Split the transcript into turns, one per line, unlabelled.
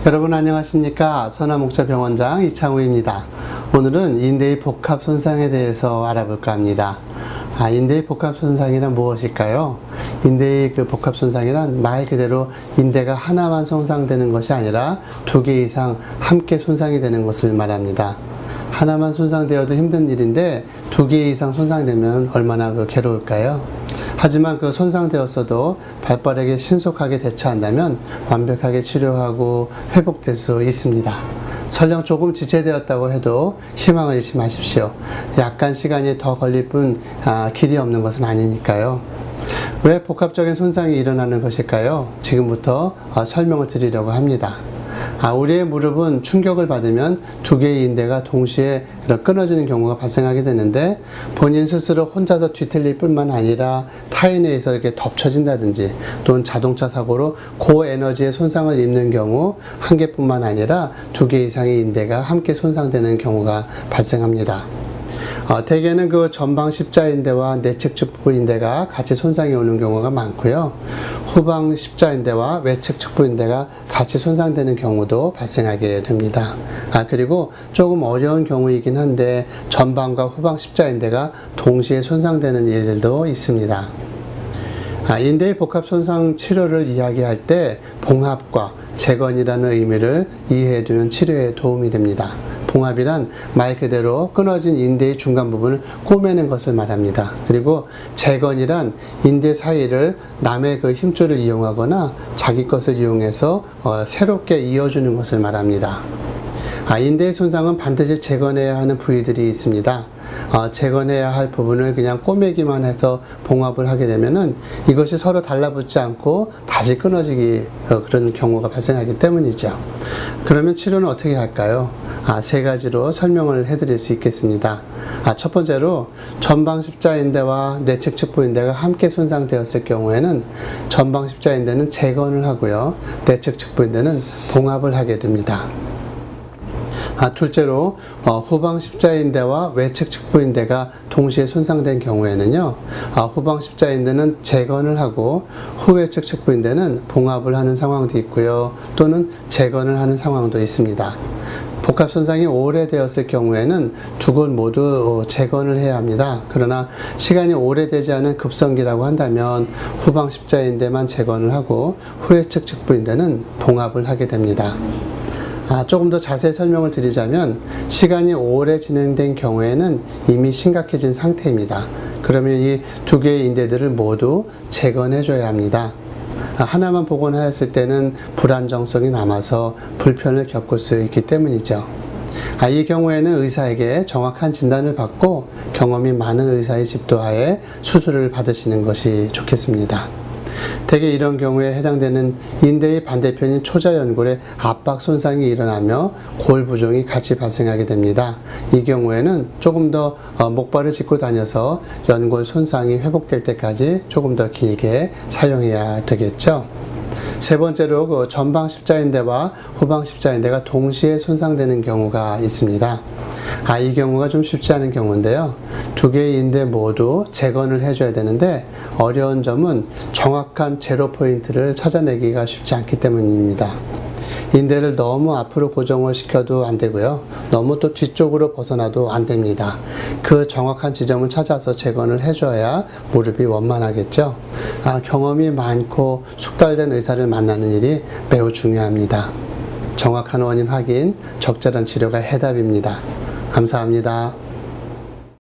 여러분 안녕하십니까? 선화목자병원장 이창우입니다. 오늘은 인대의 복합 손상에 대해서 알아볼까 합니다. 인대의 복합 손상이란 무엇일까요? 인대의 복합 손상이란 말 그대로 인대가 하나만 손상되는 것이 아니라 두 개 이상 함께 손상이 되는 것을 말합니다. 하나만 손상되어도 힘든 일인데 두 개 이상 손상되면 얼마나 괴로울까요? 하지만 손상되었어도 발빠르게 신속하게 대처한다면 완벽하게 치료하고 회복될 수 있습니다. 설령 조금 지체되었다고 해도 희망을 잃지 마십시오. 약간 시간이 더 걸릴 뿐 길이 없는 것은 아니니까요. 왜 복합적인 손상이 일어나는 것일까요? 지금부터 설명을 드리려고 합니다. 우리의 무릎은 충격을 받으면 두 개의 인대가 동시에 끊어지는 경우가 발생하게 되는데, 본인 스스로 혼자서 뒤틀릴 뿐만 아니라 타인에 의해서 이렇게 덮쳐진다든지 또는 자동차 사고로 고에너지의 손상을 입는 경우 한 개뿐만 아니라 두 개 이상의 인대가 함께 손상되는 경우가 발생합니다. 대개는 전방 십자인대와 내측 측부인대가 같이 손상이 오는 경우가 많고요. 후방 십자인대와 외측 측부인대가 같이 손상되는 경우도 발생하게 됩니다. 그리고 조금 어려운 경우이긴 한데 전방과 후방 십자인대가 동시에 손상되는 일들도 있습니다. 인대의 복합 손상 치료를 이야기할 때 봉합과 재건이라는 의미를 이해해 두면 치료에 도움이 됩니다. 봉합이란 말 그대로 끊어진 인대의 중간 부분을 꼬매는 것을 말합니다. 그리고 재건이란 인대 사이를 남의 힘줄을 이용하거나 자기 것을 이용해서 새롭게 이어주는 것을 말합니다. 인대의 손상은 반드시 재건해야 하는 부위들이 있습니다. 재건해야 할 부분을 그냥 꼬매기만 해서 봉합을 하게 되면은 이것이 서로 달라붙지 않고 다시 끊어지기 그런 경우가 발생하기 때문이죠. 그러면 치료는 어떻게 할까요? 세 가지로 설명을 해드릴 수 있겠습니다. 첫 번째로 전방 십자인대와 내측 측부인대가 함께 손상되었을 경우에는 전방 십자인대는 재건을 하고요, 내측 측부인대는 봉합을 하게 됩니다. 둘째로 후방 십자인대와 외측 측부인대가 동시에 손상된 경우에는요, 후방 십자인대는 재건을 하고 후외측 측부인대는 봉합을 하는 상황도 있고요, 또는 재건을 하는 상황도 있습니다. 복합 손상이 오래되었을 경우에는 두 곳 모두 재건을 해야 합니다. 그러나 시간이 오래되지 않은 급성기라고 한다면 후방 십자인대만 재건을 하고 후외측 측부인대는 봉합을 하게 됩니다. 조금 더 자세히 설명을 드리자면, 시간이 오래 진행된 경우에는 이미 심각해진 상태입니다. 그러면 이 두 개의 인대들을 모두 재건해 줘야 합니다. 하나만 복원하였을 때는 불안정성이 남아서 불편을 겪을 수 있기 때문이죠. 이 경우에는 의사에게 정확한 진단을 받고 경험이 많은 의사의 집도하에 수술을 받으시는 것이 좋겠습니다. 대개 이런 경우에 해당되는 인대의 반대편인 초자연골에 압박 손상이 일어나며 골부종이 같이 발생하게 됩니다. 이 경우에는 조금 더 목발을 짚고 다녀서 연골 손상이 회복될 때까지 조금 더 길게 사용해야 되겠죠. 세 번째로 전방 십자인대와 후방 십자인대가 동시에 손상되는 경우가 있습니다. 이 경우가 좀 쉽지 않은 경우인데요. 두 개의 인대 모두 재건을 해줘야 되는데, 어려운 점은 정확한 제로 포인트를 찾아내기가 쉽지 않기 때문입니다. 인대를 너무 앞으로 고정을 시켜도 안 되고요, 너무 또 뒤쪽으로 벗어나도 안 됩니다. 그 정확한 지점을 찾아서 재건을 해줘야 무릎이 원만하겠죠. 경험이 많고 숙달된 의사를 만나는 일이 매우 중요합니다. 정확한 원인 확인, 적절한 치료가 해답입니다. 감사합니다.